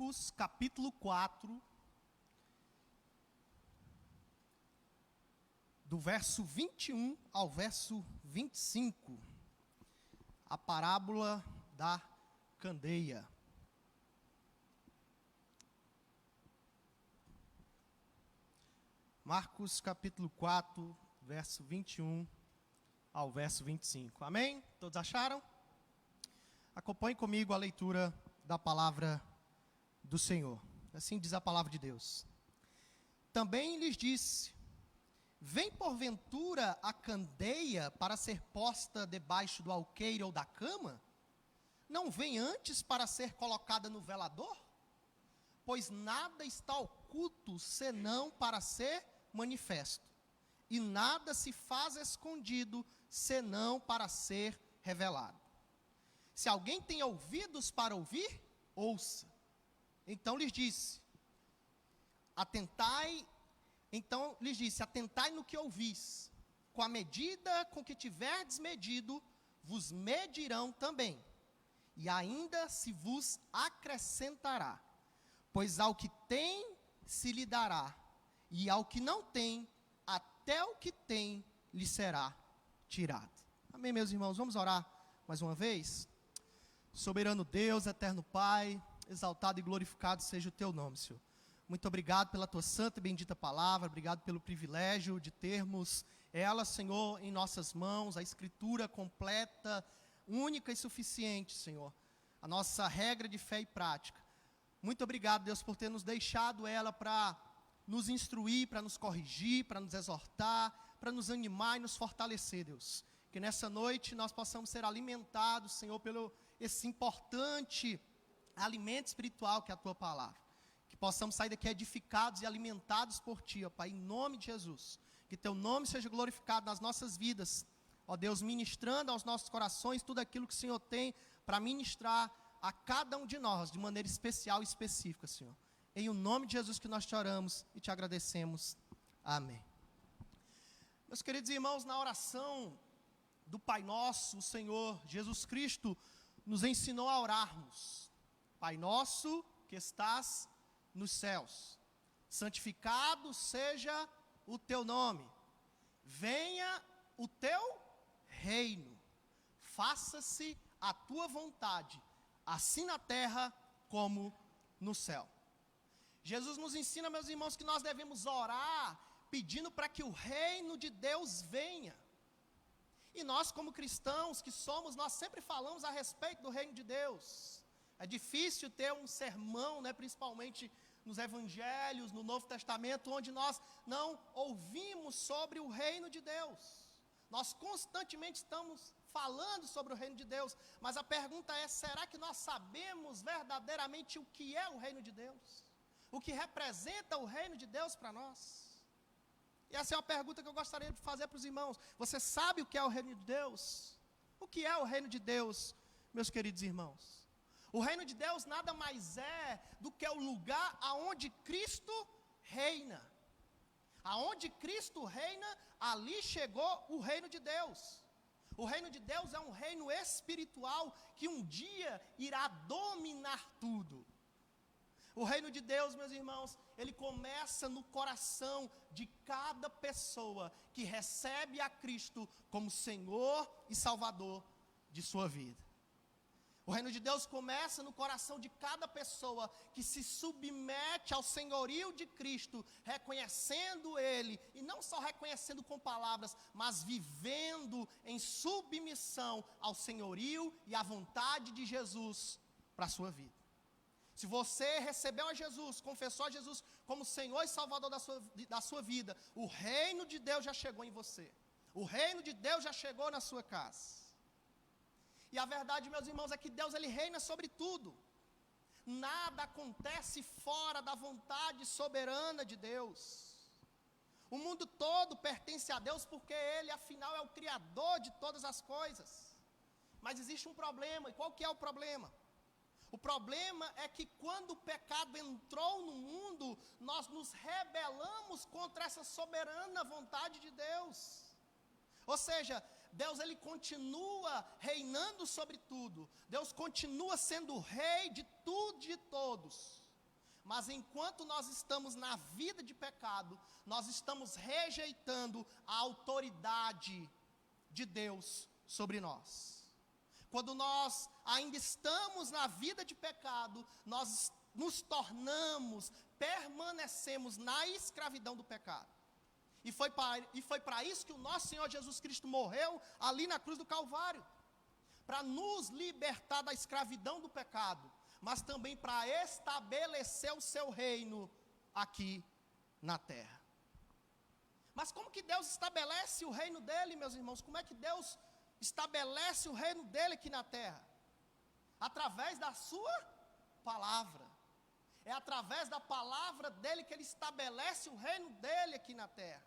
Marcos capítulo 4, do verso 21 ao verso 25, a parábola da candeia. Marcos capítulo 4, verso 21 ao verso 25. Amém? Todos acharam? Acompanhe comigo a leitura da palavra do Senhor. Assim diz a palavra de Deus. Também lhes disse: vem porventura a candeia para ser posta debaixo do alqueire ou da cama? Não vem antes para ser colocada no velador? Pois nada está oculto senão para ser manifesto, e nada se faz escondido senão para ser revelado. Se alguém tem ouvidos para ouvir, ouça. Então lhes disse, atentai no que ouvis, com a medida com que tiverdes medido, vos medirão também, e ainda se vos acrescentará. Pois ao que tem se lhe dará, e ao que não tem, até o que tem lhe será tirado. Amém, meus irmãos? Vamos orar mais uma vez? Soberano Deus, eterno Pai, exaltado e glorificado seja o teu nome, Senhor. Muito obrigado pela tua santa e bendita palavra, obrigado pelo privilégio de termos ela, Senhor, em nossas mãos, a escritura completa, única e suficiente, Senhor, a nossa regra de fé e prática. Muito obrigado, Deus, por ter nos deixado ela para nos instruir, para nos corrigir, para nos exortar, para nos animar e nos fortalecer, Deus. Que nessa noite nós possamos ser alimentados, Senhor, pelo esse importante alimento espiritual que é a tua palavra. Que possamos sair daqui edificados e alimentados por ti, ó Pai, em nome de Jesus. Que teu nome seja glorificado nas nossas vidas, ó Deus, ministrando aos nossos corações tudo aquilo que o Senhor tem para ministrar a cada um de nós, de maneira especial e específica, Senhor. Em o nome de Jesus que nós te oramos e te agradecemos. Amém. Meus queridos irmãos, na oração do Pai Nosso, o Senhor Jesus Cristo nos ensinou a orarmos. Pai nosso que estás nos céus, santificado seja o teu nome. Venha o teu reino. Faça-se a tua vontade, assim na terra como no céu. Jesus nos ensina, meus irmãos, que nós devemos orar pedindo para que o reino de Deus venha. E nós, como cristãos que somos, nós sempre falamos a respeito do reino de Deus. É difícil ter um sermão, principalmente nos evangelhos, no Novo Testamento, onde nós não ouvimos sobre o reino de Deus. Nós constantemente estamos falando sobre o reino de Deus, mas a pergunta é, será que nós sabemos verdadeiramente o que é o reino de Deus? O que representa o reino de Deus para nós? E essa é uma pergunta que eu gostaria de fazer para os irmãos. Você sabe o que é o reino de Deus? O que é o reino de Deus, meus queridos irmãos? O reino de Deus nada mais é do que o lugar aonde Cristo reina. Aonde Cristo reina, ali chegou o reino de Deus. O reino de Deus é um reino espiritual que um dia irá dominar tudo. O reino de Deus, meus irmãos, ele começa no coração de cada pessoa que recebe a Cristo como Senhor e Salvador de sua vida. O reino de Deus começa no coração de cada pessoa que se submete ao senhorio de Cristo, reconhecendo Ele, e não só reconhecendo com palavras, mas vivendo em submissão ao senhorio e à vontade de Jesus para a sua vida. Se você recebeu a Jesus, confessou a Jesus como Senhor e Salvador da sua vida, o reino de Deus já chegou em você. O reino de Deus já chegou na sua casa. E a verdade, meus irmãos, é que Deus ele reina sobre tudo. Nada acontece fora da vontade soberana de Deus. O mundo todo pertence a Deus porque Ele, afinal, é o Criador de todas as coisas. Mas existe um problema, e qual que é o problema? O problema é que quando o pecado entrou no mundo, nós nos rebelamos contra essa soberana vontade de Deus. Ou seja, Deus ele continua reinando sobre tudo. Deus continua sendo o rei de tudo e de todos. mas enquanto nós estamos na vida de pecado, nós estamos rejeitando a autoridade de Deus sobre nós. Quando nós ainda estamos na vida de pecado, nós nos tornamos, permanecemos na escravidão do pecado. E foi para isso que o nosso Senhor Jesus Cristo morreu ali na cruz do Calvário, para nos libertar da escravidão do pecado, mas também para estabelecer o seu reino aqui na terra. Mas como que Deus estabelece o reino dele, meus irmãos? Como é que Deus estabelece o reino dele aqui na terra? Através da sua palavra. É através da palavra dele que ele estabelece o reino dele aqui na terra.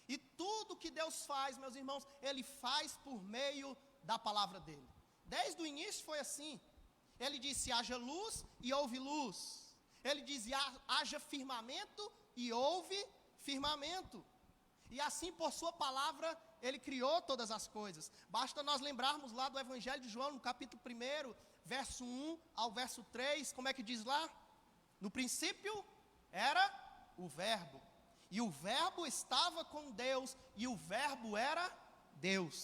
E tudo que Deus faz, meus irmãos, ele faz por meio da palavra dele. Desde o início foi assim. Ele disse: haja luz e houve luz. Ele dizia: haja firmamento e houve firmamento. E assim, por sua palavra, ele criou todas as coisas. Basta nós lembrarmos lá do Evangelho de João, no capítulo 1, verso 1 ao verso 3, como é que diz lá? No princípio era o Verbo, e o Verbo estava com Deus, e o Verbo era Deus.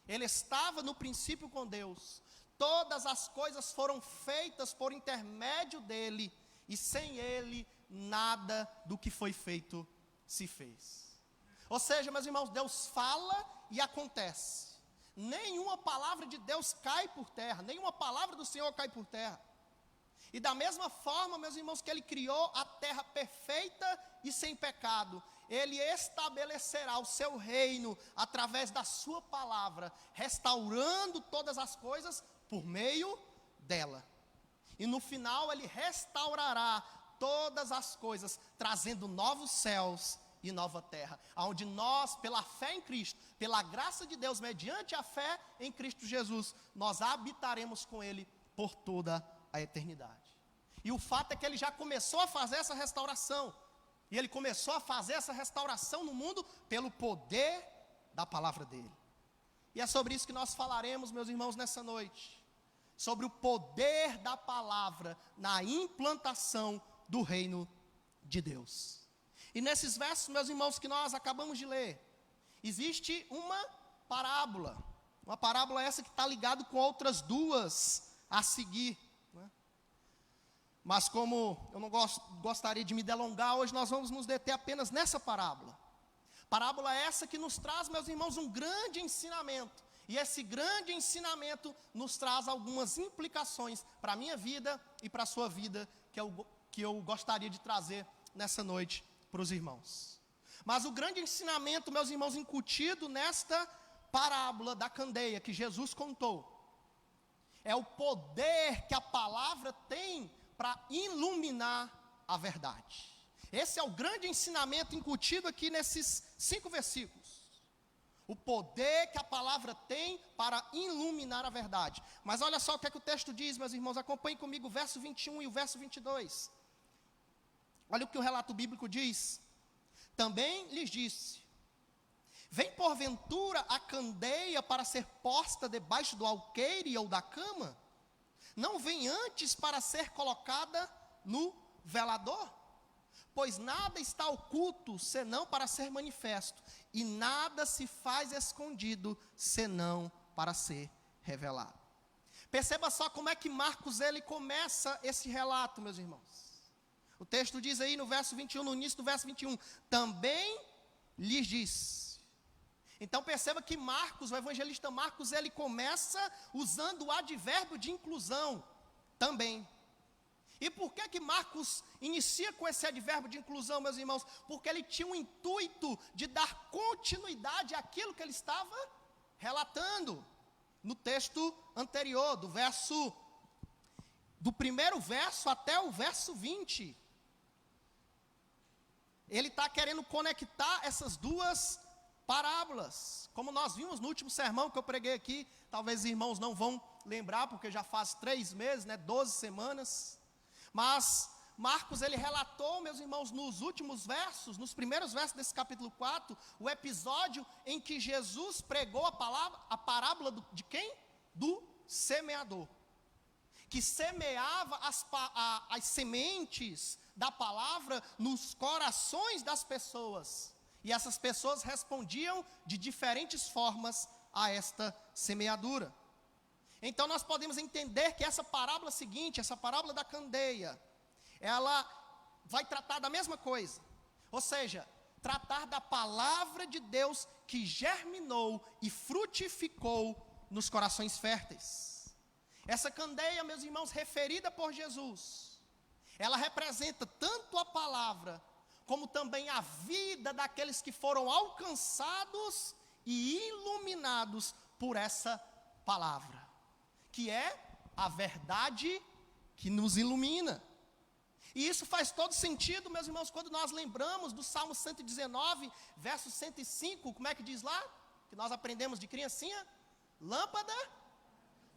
Ele estava no princípio com Deus. Todas as coisas foram feitas por intermédio dele, e sem ele, nada do que foi feito se fez. Ou seja, meus irmãos, Deus fala e acontece. Nenhuma palavra de Deus cai por terra, nenhuma palavra do Senhor cai por terra. E da mesma forma, meus irmãos, que ele criou a terra perfeita e sem pecado, ele estabelecerá o seu reino através da sua palavra, restaurando todas as coisas por meio dela. E no final ele restaurará todas as coisas, trazendo novos céus e nova terra, onde nós, pela fé em Cristo, pela graça de Deus, mediante a fé em Cristo Jesus, nós habitaremos com ele por toda a eternidade. E o fato é que ele já começou a fazer essa restauração, e ele começou a fazer essa restauração no mundo pelo poder da palavra dele. E é sobre isso que nós falaremos, meus irmãos, nessa noite, sobre o poder da palavra na implantação do reino de Deus. E nesses versos, meus irmãos, que nós acabamos de ler, existe uma parábola essa que está ligada com outras duas a seguir, né? Mas como eu não gostaria de me delongar, hoje nós vamos nos deter apenas nessa parábola. Parábola essa que nos traz, meus irmãos, um grande ensinamento. E esse grande ensinamento nos traz algumas implicações para a minha vida e para a sua vida, que eu gostaria de trazer nessa noite para os irmãos. Mas o grande ensinamento, meus irmãos, incutido nesta parábola da candeia que Jesus contou, é o poder que a palavra tem para iluminar a verdade. Esse é o grande ensinamento incutido aqui nesses 5 versículos. O poder que a palavra tem para iluminar a verdade. Mas olha só o que é que o texto diz, meus irmãos, acompanhem comigo o verso 21 e o verso 22. Olha o que o relato bíblico diz. Também lhes disse: vem porventura a candeia para ser posta debaixo do alqueire ou da cama? Não vem antes para ser colocada no velador? Pois nada está oculto, senão para ser manifesto, e nada se faz escondido, senão para ser revelado. Perceba só como é que Marcos ele começa esse relato, meus irmãos. O texto diz aí no verso 21, no início do verso 21, também lhes disse. Então perceba que Marcos, o evangelista Marcos, ele começa usando o advérbio de inclusão, também. E por que Marcos inicia com esse advérbio de inclusão, meus irmãos? Porque ele tinha o intuito de dar continuidade àquilo que ele estava relatando no texto anterior, do primeiro verso até o verso 20. Ele está querendo conectar essas duas parábolas. Como nós vimos no último sermão que eu preguei aqui, talvez os irmãos não vão lembrar, porque já faz 3 meses, 12 semanas. Mas Marcos, ele relatou, meus irmãos, nos últimos versos, nos primeiros versos desse capítulo 4, o episódio em que Jesus pregou a parábola de quem? Do semeador. que semeava as sementes da palavra nos corações das pessoas. E essas pessoas respondiam de diferentes formas a esta semeadura. Então nós podemos entender que essa parábola seguinte, essa parábola da candeia, ela vai tratar da mesma coisa. Ou seja, tratar da palavra de Deus que germinou e frutificou nos corações férteis. Essa candeia, meus irmãos, referida por Jesus, ela representa tanto a palavra, como também a vida daqueles que foram alcançados e iluminados por essa palavra, que é a verdade que nos ilumina. E isso faz todo sentido, meus irmãos, quando nós lembramos do Salmo 119, verso 105, como é que diz lá? Que nós aprendemos de criancinha: lâmpada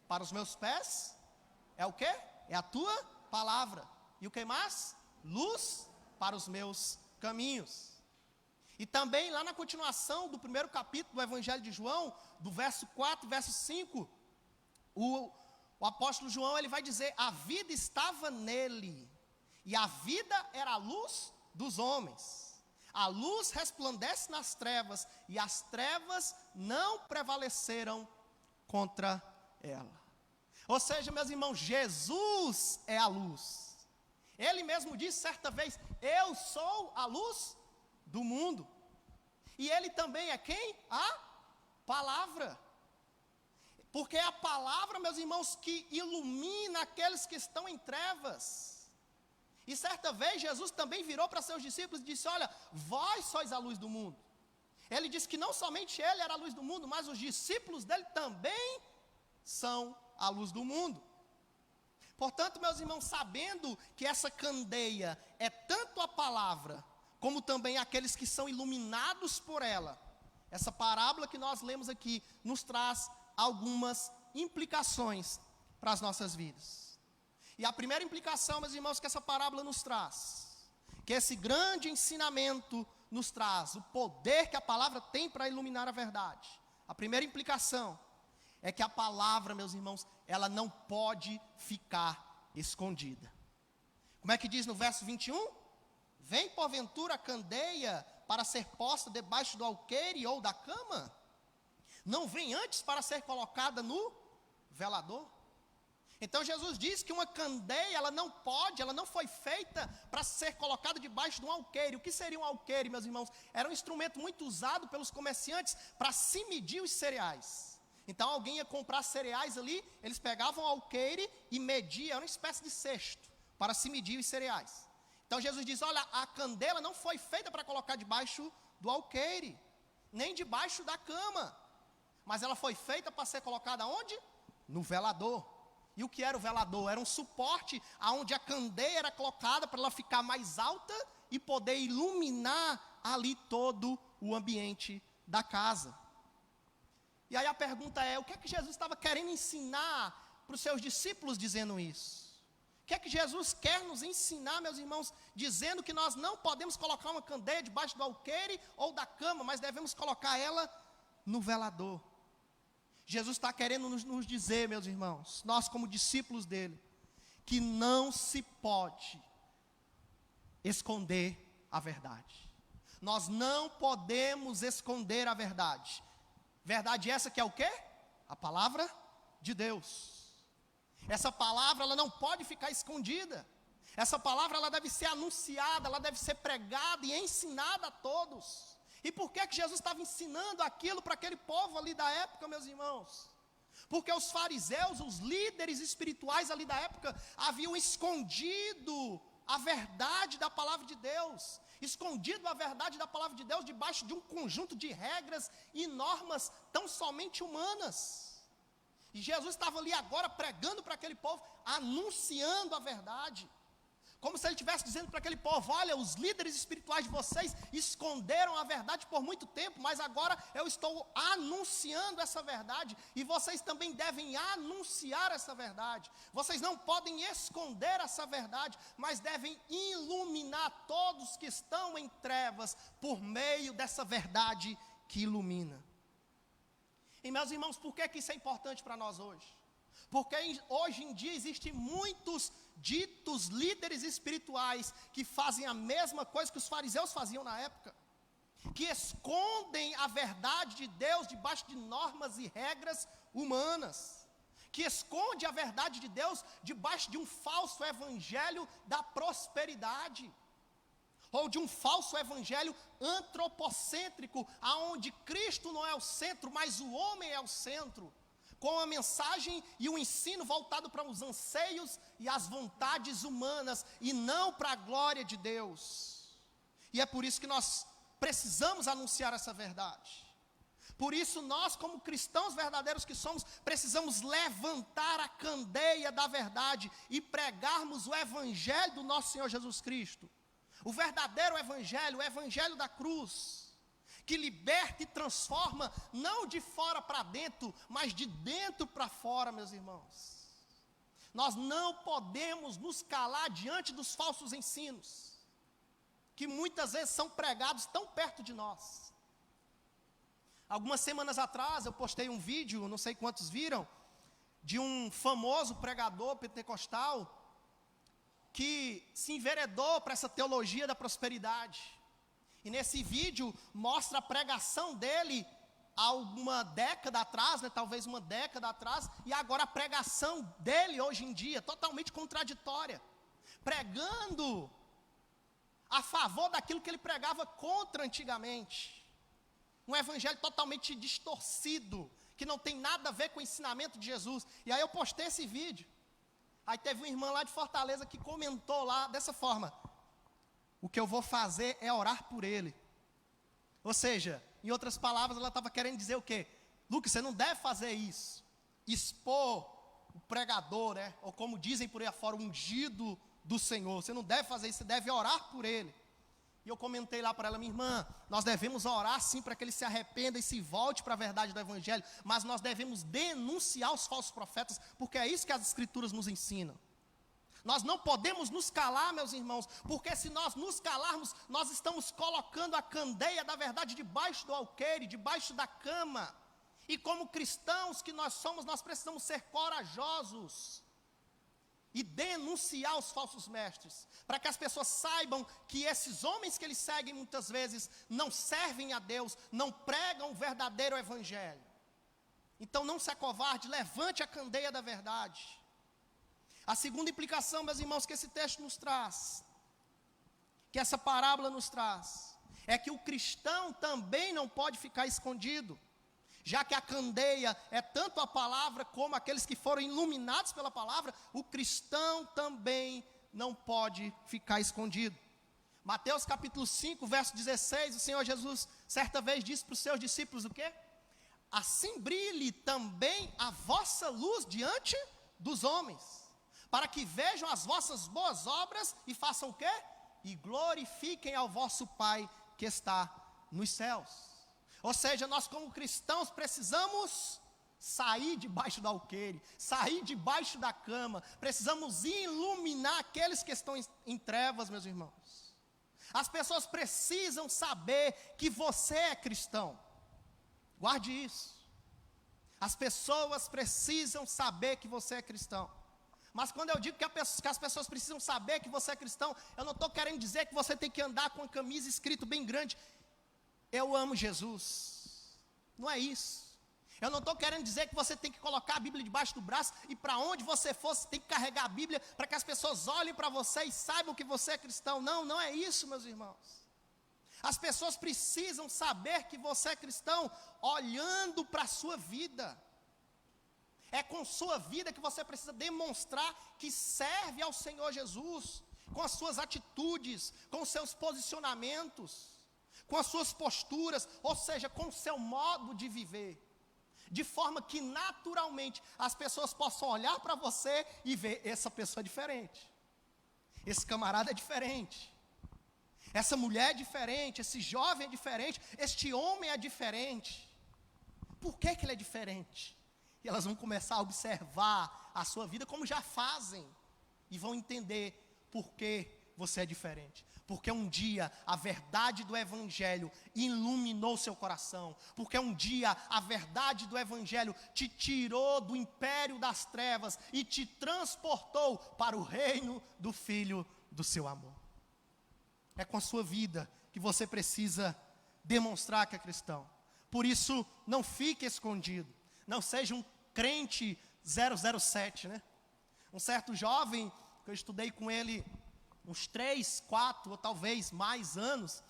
para os meus pés é o quê? É a tua palavra. E o que mais? Luz para os meus caminhos. E também lá na continuação do primeiro capítulo do Evangelho de João, do verso 4, verso 5, o apóstolo João, ele vai dizer: a vida estava nele, e a vida era a luz dos homens. A luz resplandece nas trevas, e as trevas não prevaleceram contra ela. Ou seja, meus irmãos, Jesus é a luz. Ele mesmo disse certa vez: eu sou a luz do mundo. E ele também é quem? A palavra. Porque é a palavra, meus irmãos, que ilumina aqueles que estão em trevas. E certa vez Jesus também virou para seus discípulos e disse: olha, vós sois a luz do mundo. Ele disse que não somente ele era a luz do mundo, mas os discípulos dele também são a luz do mundo. Portanto, meus irmãos, sabendo que essa candeia é tanto a palavra, como também aqueles que são iluminados por ela, essa parábola que nós lemos aqui nos traz algumas implicações para as nossas vidas. E a primeira implicação, meus irmãos, que essa parábola nos traz, que esse grande ensinamento nos traz, o poder que a palavra tem para iluminar a verdade. A primeira implicação é que a palavra, meus irmãos, ela não pode ficar escondida. Como é que diz no verso 21? Vem porventura a candeia para ser posta debaixo do alqueire ou da cama? Não vem antes para ser colocada no velador? Então Jesus diz que uma candeia, ela não foi feita para ser colocada debaixo de um alqueire. O que seria um alqueire, meus irmãos? Era um instrumento muito usado pelos comerciantes para se medir os cereais. Então alguém ia comprar cereais ali, eles pegavam o alqueire e mediam, era uma espécie de cesto, para se medir os cereais. Então Jesus diz: olha, a candeia não foi feita para colocar debaixo do alqueire, nem debaixo da cama, mas ela foi feita para ser colocada onde? No velador. E o que era o velador? Era um suporte aonde a candeia era colocada para ela ficar mais alta e poder iluminar ali todo o ambiente da casa. E aí a pergunta é: o que é que Jesus estava querendo ensinar para os seus discípulos dizendo isso? O que é que Jesus quer nos ensinar, meus irmãos, dizendo que nós não podemos colocar uma candeia debaixo do alqueire ou da cama, mas devemos colocar ela no velador? Jesus está querendo nos dizer, meus irmãos, nós como discípulos dele, que não se pode esconder a verdade. Nós não podemos esconder a verdade. Verdade essa que é o quê? A palavra de Deus. Essa palavra, ela não pode ficar escondida. Essa palavra, ela deve ser anunciada, ela deve ser pregada e ensinada a todos. E por que Jesus estava ensinando aquilo para aquele povo ali da época, meus irmãos? Porque os fariseus, os líderes espirituais ali da época, haviam escondido a verdade da palavra de Deus, escondido a verdade da palavra de Deus debaixo de um conjunto de regras e normas tão somente humanas. E Jesus estava ali agora pregando para aquele povo, anunciando a verdade. Como se ele estivesse dizendo para aquele povo: olha, os líderes espirituais de vocês esconderam a verdade por muito tempo, mas agora eu estou anunciando essa verdade, e vocês também devem anunciar essa verdade. Vocês não podem esconder essa verdade, mas devem iluminar todos que estão em trevas por meio dessa verdade que ilumina. E meus irmãos, por que isso é importante para nós hoje? Porque hoje em dia existem muitos ditos líderes espirituais que fazem a mesma coisa que os fariseus faziam na época, que escondem a verdade de Deus debaixo de normas e regras humanas, que esconde a verdade de Deus debaixo de um falso evangelho da prosperidade, ou de um falso evangelho antropocêntrico, aonde Cristo não é o centro, mas o homem é o centro, com a mensagem e o ensino voltado para os anseios e as vontades humanas, e não para a glória de Deus. E é por isso que nós precisamos anunciar essa verdade. Por isso nós, como cristãos verdadeiros que somos, precisamos levantar a candeia da verdade e pregarmos o evangelho do nosso Senhor Jesus Cristo. O verdadeiro evangelho, o evangelho da cruz, que liberta e transforma, não de fora para dentro, mas de dentro para fora, meus irmãos. Nós não podemos nos calar diante dos falsos ensinos, que muitas vezes são pregados tão perto de nós. Algumas semanas atrás eu postei um vídeo, não sei quantos viram, de um famoso pregador pentecostal que se enveredou para essa teologia da prosperidade. E nesse vídeo mostra a pregação dele há uma década atrás, talvez uma década atrás, e agora a pregação dele hoje em dia, totalmente contraditória, pregando a favor daquilo que ele pregava contra antigamente. Um evangelho totalmente distorcido, que não tem nada a ver com o ensinamento de Jesus. E aí eu postei esse vídeo. Aí teve uma irmã lá de Fortaleza que comentou lá dessa forma: o que eu vou fazer é orar por ele. Ou seja, em outras palavras, ela estava querendo dizer o quê? Lucas, você não deve fazer isso. Expor o pregador, ou como dizem por aí afora, o ungido do Senhor. Você não deve fazer isso, você deve orar por ele. E eu comentei lá para ela: minha irmã, nós devemos orar sim para que ele se arrependa e se volte para a verdade do evangelho, mas nós devemos denunciar os falsos profetas, porque é isso que as escrituras nos ensinam. Nós não podemos nos calar, meus irmãos, porque se nós nos calarmos, nós estamos colocando a candeia da verdade debaixo do alqueire, debaixo da cama. E como cristãos que nós somos, nós precisamos ser corajosos e denunciar os falsos mestres, para que as pessoas saibam que esses homens que eles seguem muitas vezes não servem a Deus, não pregam o verdadeiro evangelho. Então não se acovarde, levante a candeia da verdade. A segunda implicação, meus irmãos, que esse texto nos traz, que essa parábola nos traz, é que o cristão também não pode ficar escondido, já que a candeia é tanto a palavra como aqueles que foram iluminados pela palavra, o cristão também não pode ficar escondido. Mateus capítulo 5, verso 16, o Senhor Jesus certa vez disse para os seus discípulos o quê? Assim brilhe também a vossa luz diante dos homens, para que vejam as vossas boas obras e façam o quê? E glorifiquem ao vosso Pai que está nos céus. Ou seja, nós como cristãos precisamos sair debaixo do alqueire, sair debaixo da cama, precisamos iluminar aqueles que estão em trevas, meus irmãos. As pessoas precisam saber que você é cristão, guarde isso. As pessoas precisam saber que você é cristão. Mas quando eu digo que as pessoas precisam saber que você é cristão, eu não estou querendo dizer que você tem que andar com a camisa escrito bem grande: eu amo Jesus. Não é isso. Eu não estou querendo dizer que você tem que colocar a Bíblia debaixo do braço e para onde você for, você tem que carregar a Bíblia para que as pessoas olhem para você e saibam que você é cristão. Não, não é isso, meus irmãos. As pessoas precisam saber que você é cristão olhando para a sua vida. É com sua vida que você precisa demonstrar que serve ao Senhor Jesus, com as suas atitudes, com os seus posicionamentos, com as suas posturas, ou seja, com o seu modo de viver, de forma que naturalmente as pessoas possam olhar para você e ver: essa pessoa é diferente, esse camarada é diferente, essa mulher é diferente, esse jovem é diferente, este homem é diferente. Por que ele é diferente? E elas vão começar a observar a sua vida como já fazem, e vão entender por que você é diferente. Porque um dia a verdade do Evangelho iluminou seu coração. Porque um dia a verdade do Evangelho te tirou do império das trevas e te transportou para o reino do Filho do seu amor. É com a sua vida que você precisa demonstrar que é cristão. Por isso, não fique escondido. Não seja um crente 007, né? Um certo jovem, que eu estudei com ele uns 3, 4 ou talvez mais anos.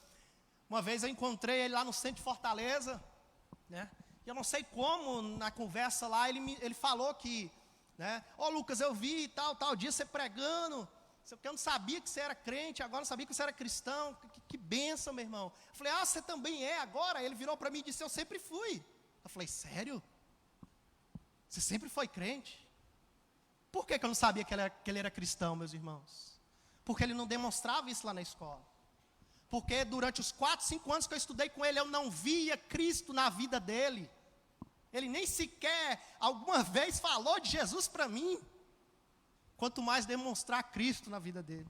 Uma vez eu encontrei ele lá no centro de Fortaleza, né? E eu não sei como, na conversa lá, ele falou que, né? Ô Lucas, eu vi tal dia você pregando, eu não sabia que você era crente, agora não sabia que você era cristão, que bênção, meu irmão. Eu falei, você também é agora? Ele virou para mim e disse, eu sempre fui. Eu falei, sério? Você sempre foi crente? Por que eu não sabia que ele era cristão, meus irmãos? Porque ele não demonstrava isso lá na escola. Porque durante os 4, 5 anos que eu estudei com ele, eu não via Cristo na vida dele. Ele nem sequer alguma vez falou de Jesus para mim. Quanto mais demonstrar Cristo na vida dele.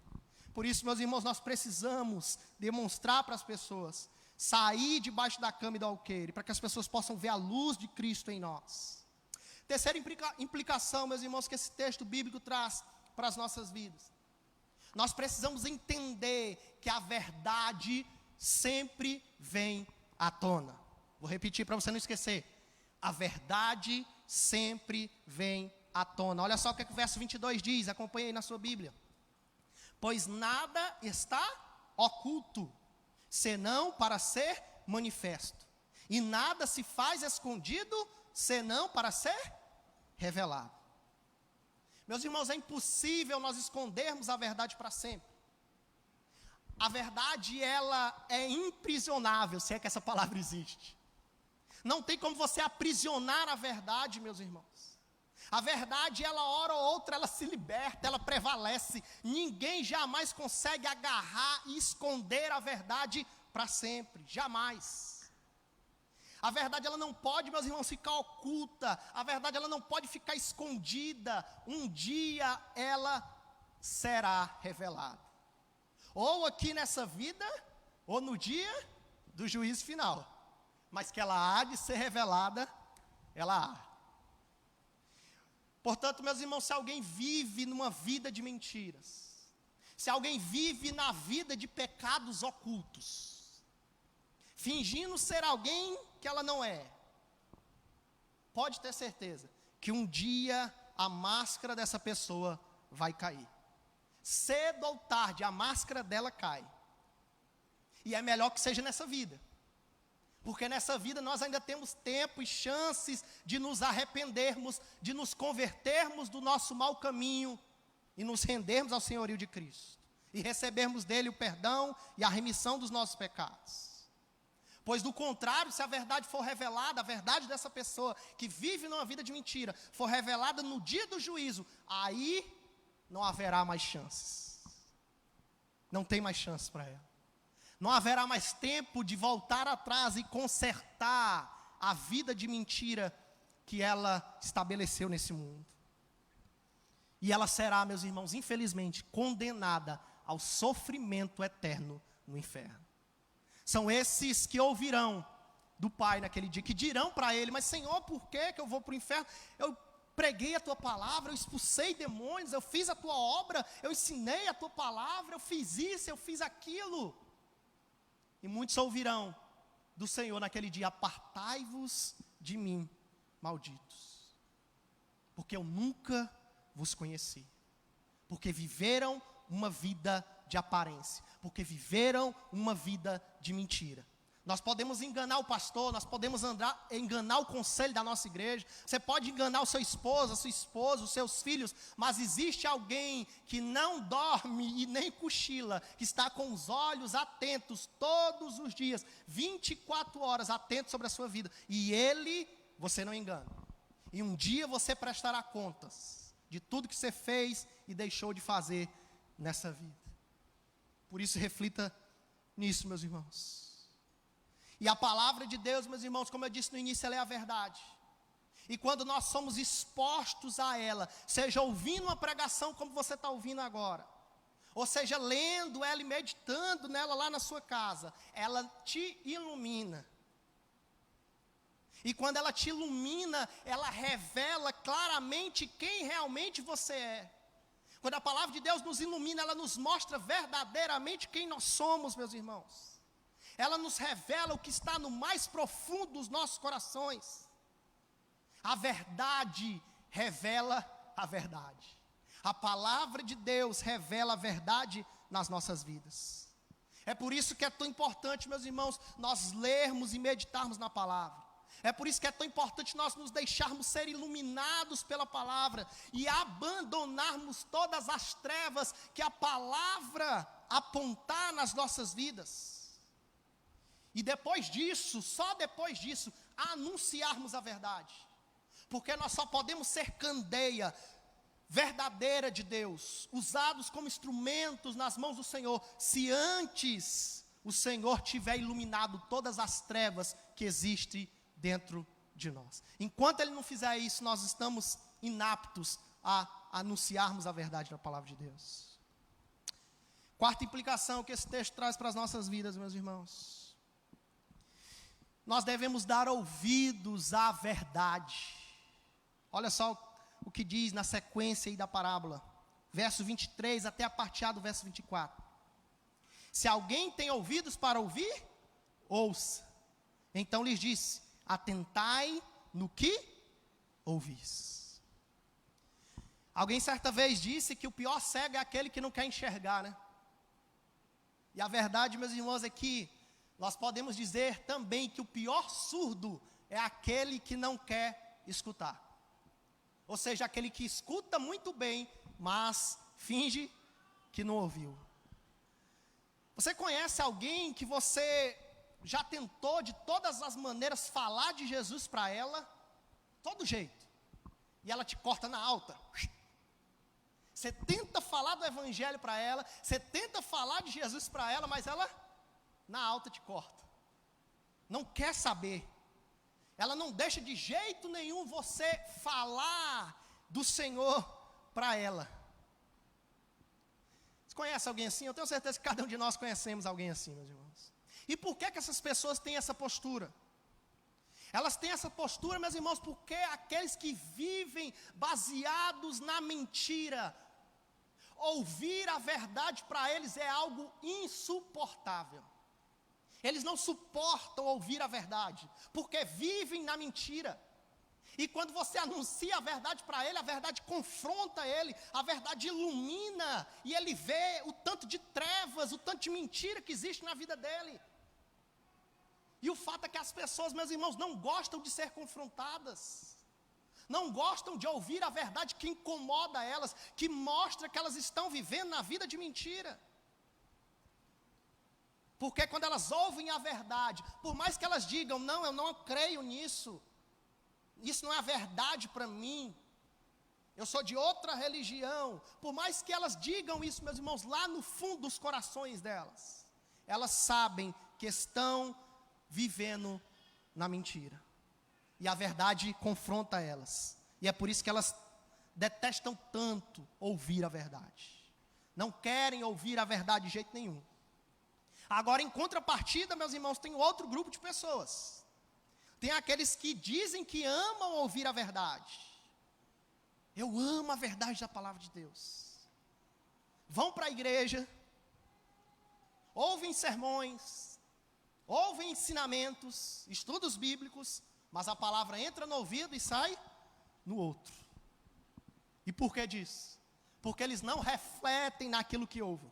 Por isso, meus irmãos, nós precisamos demonstrar para as pessoas, sair debaixo da cama e do alqueire, para que as pessoas possam ver a luz de Cristo em nós. Terceira implicação, meus irmãos, que esse texto bíblico traz para as nossas vidas. Nós precisamos entender que a verdade sempre vem à tona. Vou repetir para você não esquecer. A verdade sempre vem à tona. Olha só o que o verso 22 diz, acompanhe aí na sua Bíblia. Pois nada está oculto, senão para ser manifesto. E nada se faz escondido, senão para ser revelado. Meus irmãos, é impossível nós escondermos a verdade para sempre. A verdade, ela é imprisionável, se é que essa palavra existe. Não tem como você aprisionar a verdade, meus irmãos. A verdade, ela hora ou outra, ela se liberta, ela prevalece. Ninguém jamais consegue agarrar e esconder a verdade para sempre, jamais. A verdade, ela não pode, meus irmãos, ficar oculta. A verdade, ela não pode ficar escondida. Um dia ela será revelada. Ou aqui nessa vida, ou no dia do juízo final. Mas que ela há de ser revelada, ela há. Portanto, meus irmãos, se alguém vive numa vida de mentiras, se alguém vive na vida de pecados ocultos, fingindo ser alguém que ela não é, pode ter certeza que um dia a máscara dessa pessoa vai cair. Cedo ou tarde a máscara dela cai. E é melhor que seja nessa vida. Porque nessa vida nós ainda temos tempo e chances de nos arrependermos, de nos convertermos do nosso mau caminho e nos rendermos ao senhorio de Cristo. E recebermos dele o perdão e a remissão dos nossos pecados. Pois do contrário, se a verdade for revelada, a verdade dessa pessoa que vive numa vida de mentira, for revelada no dia do juízo, aí não haverá mais chances. Não tem mais chance para ela. Não haverá mais tempo de voltar atrás e consertar a vida de mentira que ela estabeleceu nesse mundo. E ela será, meus irmãos, infelizmente, condenada ao sofrimento eterno no inferno. São esses que ouvirão do Pai naquele dia, que dirão para ele, mas Senhor, por que eu vou para o inferno? Eu preguei a tua palavra, eu expulsei demônios, eu fiz a tua obra, eu ensinei a tua palavra, eu fiz isso, eu fiz aquilo. E muitos ouvirão do Senhor naquele dia, apartai-vos de mim, malditos, porque eu nunca vos conheci, porque viveram uma vida de aparência, porque viveram uma vida de mentira. Nós podemos enganar o pastor, nós podemos enganar o conselho da nossa igreja, você pode enganar o seu esposo, a sua esposa, os seus filhos, mas existe alguém que não dorme e nem cochila, que está com os olhos atentos todos os dias, 24 horas atentos sobre a sua vida, e ele, você não engana. E um dia você prestará contas de tudo que você fez e deixou de fazer nessa vida. Por isso, reflita nisso, meus irmãos. E a palavra de Deus, meus irmãos, como eu disse no início, ela é a verdade. E quando nós somos expostos a ela, seja ouvindo uma pregação como você está ouvindo agora, ou seja, lendo ela e meditando nela lá na sua casa, ela te ilumina. E quando ela te ilumina, ela revela claramente quem realmente você é. Quando a palavra de Deus nos ilumina, ela nos mostra verdadeiramente quem nós somos, meus irmãos. Ela nos revela o que está no mais profundo dos nossos corações. A verdade revela a verdade. A palavra de Deus revela a verdade nas nossas vidas. É por isso que é tão importante, meus irmãos, nós lermos e meditarmos na palavra. É por isso que é tão importante nós nos deixarmos ser iluminados pela palavra e abandonarmos todas as trevas que a palavra apontar nas nossas vidas. E depois disso, só depois disso, anunciarmos a verdade. Porque nós só podemos ser candeia verdadeira de Deus, usados como instrumentos nas mãos do Senhor, se antes o Senhor tiver iluminado todas as trevas que existem dentro de nós. Enquanto Ele não fizer isso, nós estamos inaptos a anunciarmos a verdade da palavra de Deus. Quarta implicação que esse texto traz para as nossas vidas, meus irmãos. Nós devemos dar ouvidos à verdade. Olha só o que diz na sequência aí da parábola, verso 23 até a parte A do verso 24. Se alguém tem ouvidos para ouvir, ouça. Então lhes disse: atentai no que ouvis. Alguém certa vez disse que o pior cego é aquele que não quer enxergar, né? E a verdade, meus irmãos, é que nós podemos dizer também que o pior surdo é aquele que não quer escutar. Ou seja, aquele que escuta muito bem, mas finge que não ouviu. Você conhece alguém que você já tentou de todas as maneiras falar de Jesus para ela? Todo jeito. E ela te corta na alta. Você tenta falar do evangelho para ela, você tenta falar de Jesus para ela, mas ela na alta te corta. Não quer saber. Ela não deixa de jeito nenhum você falar do Senhor para ela. Você conhece alguém assim? Eu tenho certeza que cada um de nós conhecemos alguém assim, meus irmãos. E por que essas pessoas têm essa postura? Elas têm essa postura, meus irmãos, porque aqueles que vivem baseados na mentira, ouvir a verdade para eles é algo insuportável. Eles não suportam ouvir a verdade, porque vivem na mentira. E quando você anuncia a verdade para ele, a verdade confronta ele, a verdade ilumina, e ele vê o tanto de trevas, o tanto de mentira que existe na vida dele. E o fato é que as pessoas, meus irmãos, não gostam de ser confrontadas. Não gostam de ouvir a verdade que incomoda elas, que mostra que elas estão vivendo na vida de mentira. Porque quando elas ouvem a verdade, por mais que elas digam, não, eu não creio nisso, isso não é a verdade para mim, eu sou de outra religião, por mais que elas digam isso, meus irmãos, lá no fundo dos corações delas, elas sabem que estão vivendo na mentira. E a verdade confronta elas. E é por isso que elas detestam tanto ouvir a verdade. Não querem ouvir a verdade de jeito nenhum. Agora, em contrapartida, meus irmãos, tem outro grupo de pessoas. Tem aqueles que dizem que amam ouvir a verdade. Eu amo a verdade da palavra de Deus. Vão para a igreja, ouvem sermões, ouvem ensinamentos, estudos bíblicos, mas a palavra entra no ouvido e sai no outro. E por que disso? Porque eles não refletem naquilo que ouvem.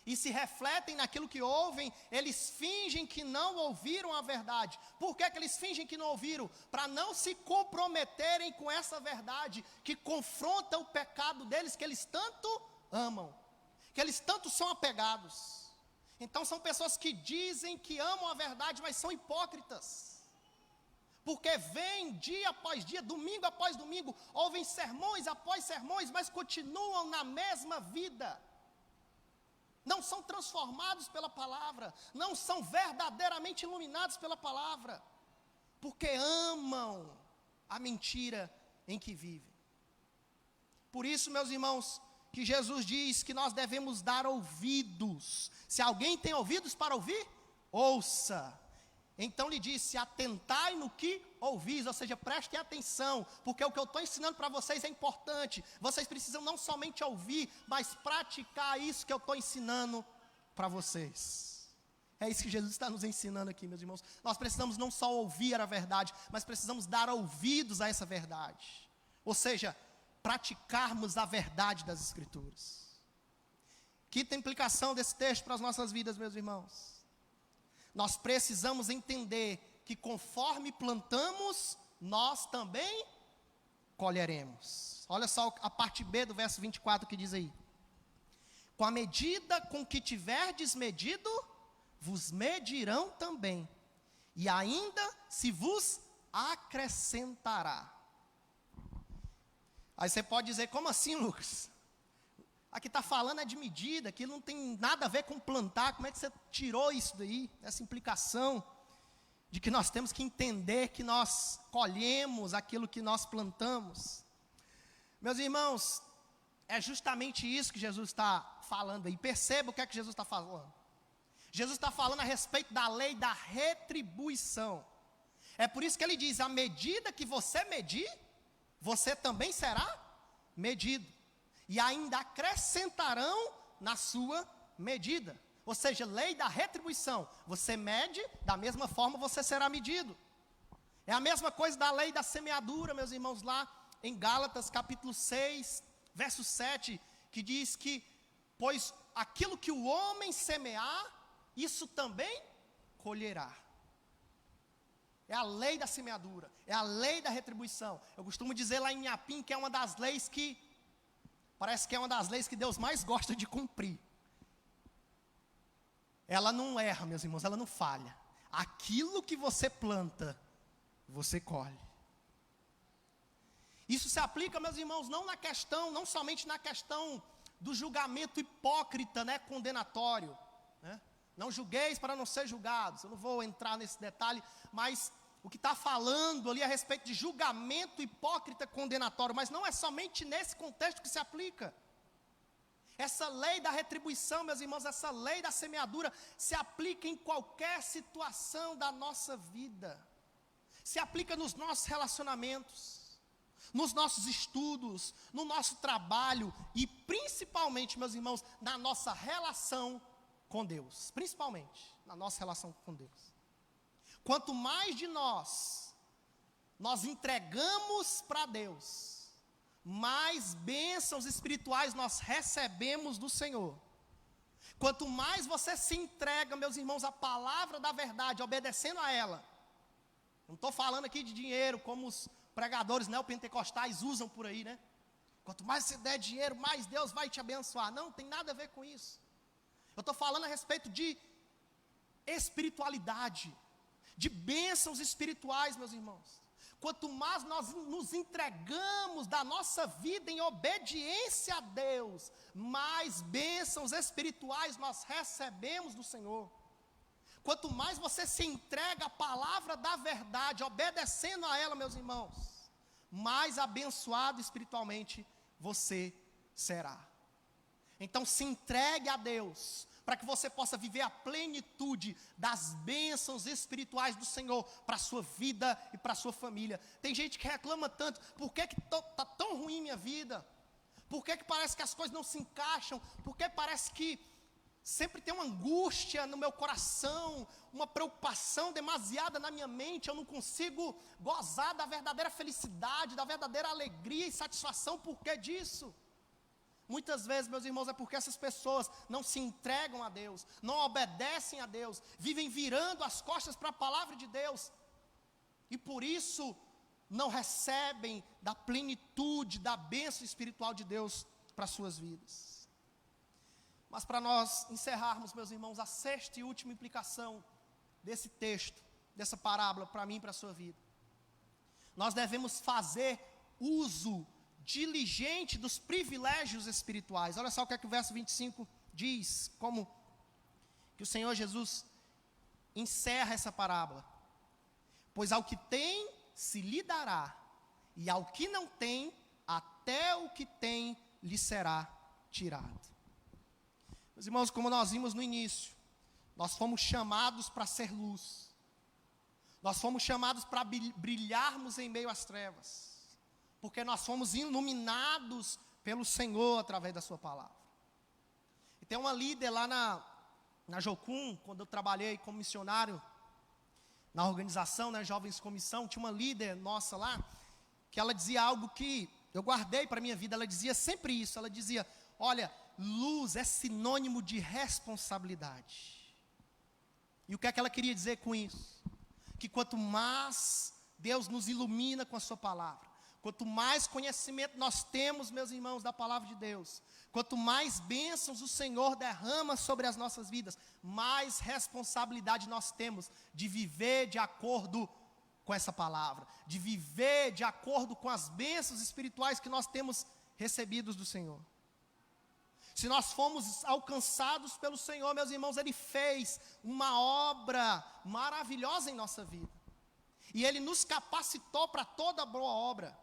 E se refletem naquilo que ouvem, eles fingem que não ouviram a verdade. Por que eles fingem que não ouviram? Para não se comprometerem com essa verdade que confronta o pecado deles, que eles tanto amam, que eles tanto são apegados. Então são pessoas que dizem que amam a verdade, mas são hipócritas. Porque vêm dia após dia, domingo após domingo, ouvem sermões após sermões, mas continuam na mesma vida. Não são transformados pela palavra, não são verdadeiramente iluminados pela palavra, porque amam a mentira em que vivem. Por isso, meus irmãos, que Jesus diz que nós devemos dar ouvidos. Se alguém tem ouvidos para ouvir, ouça. Então lhe disse: atentai no que ouvis, ou seja, prestem atenção, porque o que eu estou ensinando para vocês é importante. Vocês precisam não somente ouvir, mas praticar isso que eu estou ensinando para vocês. É isso que Jesus está nos ensinando aqui, meus irmãos. Nós precisamos não só ouvir a verdade, mas precisamos dar ouvidos a essa verdade. Ou seja, praticarmos a verdade das Escrituras. Quinta implicação desse texto para as nossas vidas, meus irmãos. Nós precisamos entender que conforme plantamos, nós também colheremos. Olha só a parte B do verso 24 que diz aí: com a medida com que tiverdes medido, vos medirão também, e ainda se vos acrescentará. Aí você pode dizer: como assim, Lucas? Aqui está falando é de medida, aqui não tem nada a ver com plantar. Como é que você tirou isso daí? Essa implicação de que nós temos que entender que nós colhemos aquilo que nós plantamos. Meus irmãos, é justamente isso que Jesus está falando aí. Perceba o que é que Jesus está falando. Jesus está falando a respeito da lei da retribuição. É por isso que ele diz: à medida que você medir, você também será medido, e ainda acrescentarão na sua medida. Ou seja, lei da retribuição. Você mede, da mesma forma você será medido. É a mesma coisa da lei da semeadura, meus irmãos, lá em Gálatas capítulo 6, verso 7, que diz que, pois aquilo que o homem semear, isso também colherá. É a lei da semeadura, é a lei da retribuição. Eu costumo dizer lá em Inhapim que é uma das leis que, parece que é uma das leis que Deus mais gosta de cumprir. Ela não erra, meus irmãos, ela não falha. Aquilo que você planta, você colhe. Isso se aplica, meus irmãos, não somente na questão do julgamento hipócrita, né, condenatório, né? Não julgueis para não ser julgados. Eu não vou entrar nesse detalhe, mas o que está falando ali a respeito de julgamento hipócrita condenatório, mas não é somente nesse contexto que se aplica. Essa lei da retribuição, meus irmãos, essa lei da semeadura se aplica em qualquer situação da nossa vida. Se aplica nos nossos relacionamentos, nos nossos estudos, no nosso trabalho e principalmente, meus irmãos, na nossa relação com Deus. Principalmente na nossa relação com Deus. Quanto mais de nós entregamos para Deus, mais bênçãos espirituais nós recebemos do Senhor. Quanto mais você se entrega, meus irmãos, à palavra da verdade, obedecendo a ela. Não estou falando aqui de dinheiro, como os pregadores neopentecostais usam por aí, né? Quanto mais você der dinheiro, mais Deus vai te abençoar. Não, tem nada a ver com isso. Eu estou falando a respeito de espiritualidade, de bênçãos espirituais, meus irmãos. Quanto mais nós nos entregamos da nossa vida em obediência a Deus, mais bênçãos espirituais nós recebemos do Senhor. Quanto mais você se entrega à palavra da verdade, obedecendo a ela, meus irmãos, mais abençoado espiritualmente você será. Então se entregue a Deus, para que você possa viver a plenitude das bênçãos espirituais do Senhor para a sua vida e para a sua família. Tem gente que reclama tanto: por que está tão ruim minha vida? Por que parece que as coisas não se encaixam? Por que parece que sempre tem uma angústia no meu coração, uma preocupação demasiada na minha mente, eu não consigo gozar da verdadeira felicidade, da verdadeira alegria e satisfação? Por que disso? Muitas vezes, meus irmãos, é porque essas pessoas não se entregam a Deus, não obedecem a Deus, vivem virando as costas para a palavra de Deus, e por isso não recebem da plenitude, da bênção espiritual de Deus para as suas vidas. Mas para nós encerrarmos, meus irmãos, a sexta e última implicação desse texto, dessa parábola, para mim e para a sua vida. Nós devemos fazer uso diligente dos privilégios espirituais. Olha só o que é que o verso 25 diz, como que o Senhor Jesus encerra essa parábola. Pois ao que tem se lhe dará, e ao que não tem, até o que tem lhe será tirado. Meus irmãos, como nós vimos no início, nós fomos chamados para ser luz. Nós fomos chamados para brilharmos em meio às trevas, porque nós fomos iluminados pelo Senhor através da sua palavra. E tem uma líder lá na Jocum, quando eu trabalhei como missionário na organização, né, Jovens com Missão, tinha uma líder nossa lá, que ela dizia algo que eu guardei para a minha vida. Ela dizia sempre isso, ela dizia: olha, luz é sinônimo de responsabilidade. E o que é que ela queria dizer com isso? Que quanto mais Deus nos ilumina com a sua palavra, quanto mais conhecimento nós temos, meus irmãos, da palavra de Deus, quanto mais bênçãos o Senhor derrama sobre as nossas vidas, mais responsabilidade nós temos de viver de acordo com essa palavra, de viver de acordo com as bênçãos espirituais que nós temos recebidos do Senhor. Se nós fomos alcançados pelo Senhor, meus irmãos, Ele fez uma obra maravilhosa em nossa vida. E Ele nos capacitou para toda boa obra.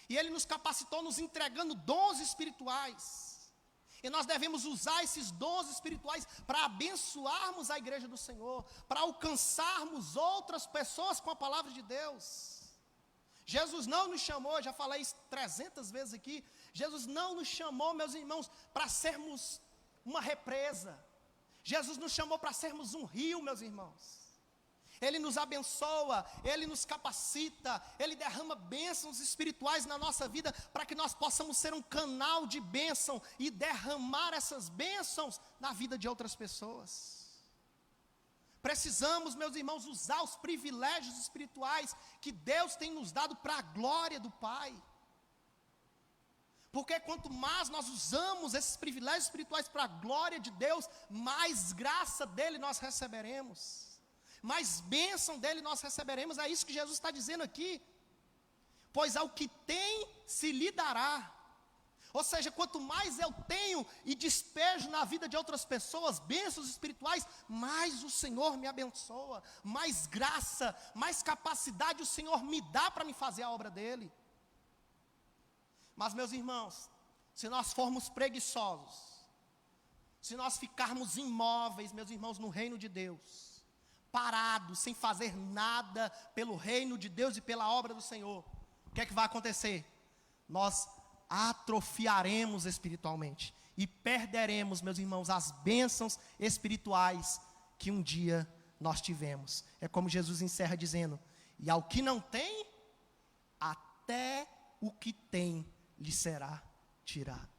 E Ele nos capacitou nos entregando dons espirituais. E nós devemos usar esses dons espirituais para abençoarmos a igreja do Senhor, para alcançarmos outras pessoas com a palavra de Deus. Jesus não nos chamou, já falei isso 300 vezes aqui, Jesus não nos chamou, meus irmãos, para sermos uma represa. Jesus nos chamou para sermos um rio, meus irmãos. Ele nos abençoa, Ele nos capacita, Ele derrama bênçãos espirituais na nossa vida, para que nós possamos ser um canal de bênção e derramar essas bênçãos na vida de outras pessoas. Precisamos, meus irmãos, usar os privilégios espirituais que Deus tem nos dado para a glória do Pai. Porque quanto mais nós usamos esses privilégios espirituais para a glória de Deus, mais graça dele nós receberemos, mais bênção dele nós receberemos. É isso que Jesus está dizendo aqui. Pois ao que tem se lhe dará. Ou seja, quanto mais eu tenho e despejo na vida de outras pessoas bênçãos espirituais, mais o Senhor me abençoa, mais graça, mais capacidade o Senhor me dá para me fazer a obra dele. Mas, meus irmãos, se nós formos preguiçosos, se nós ficarmos imóveis, meus irmãos, no reino de Deus, parados, sem fazer nada pelo reino de Deus e pela obra do Senhor, o que é que vai acontecer? Nós atrofiaremos espiritualmente e perderemos, meus irmãos, as bênçãos espirituais que um dia nós tivemos. É como Jesus encerra dizendo: e ao que não tem, até o que tem lhe será tirado.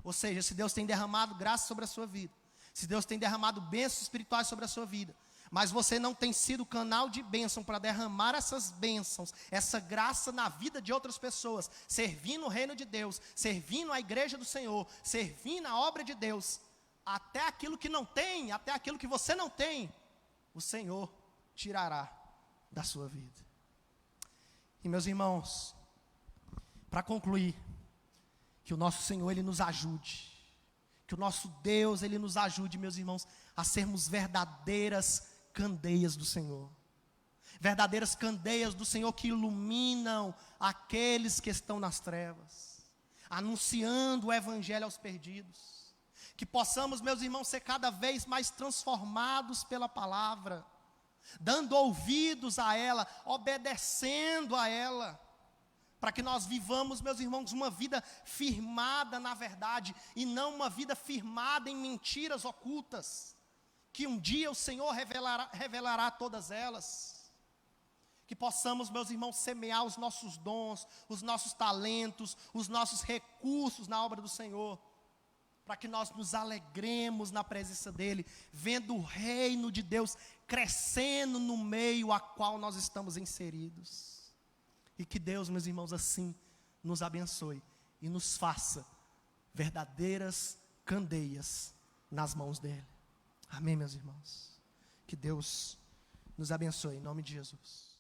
Ou seja, se Deus tem derramado graça sobre a sua vida, se Deus tem derramado bênçãos espirituais sobre a sua vida, mas você não tem sido canal de bênção para derramar essas bênçãos, essa graça na vida de outras pessoas, servindo o reino de Deus, servindo a igreja do Senhor, servindo a obra de Deus, até aquilo que não tem, até aquilo que você não tem, o Senhor tirará da sua vida. E, meus irmãos, para concluir, que o nosso Senhor, Ele nos ajude, que o nosso Deus, Ele nos ajude, meus irmãos, a sermos verdadeiras candeias do Senhor, verdadeiras candeias do Senhor que iluminam aqueles que estão nas trevas, anunciando o Evangelho aos perdidos, que possamos, meus irmãos, ser cada vez mais transformados pela palavra, dando ouvidos a ela, obedecendo a ela, para que nós vivamos, meus irmãos, uma vida firmada na verdade, e não uma vida firmada em mentiras ocultas, que um dia o Senhor revelará todas elas. Que possamos, meus irmãos, semear os nossos dons, os nossos talentos, os nossos recursos na obra do Senhor, para que nós nos alegremos na presença dEle, vendo o reino de Deus crescendo no meio a qual nós estamos inseridos. E que Deus, meus irmãos, assim nos abençoe e nos faça verdadeiras candeias nas mãos dEle. Amém, meus irmãos? Que Deus nos abençoe, em nome de Jesus.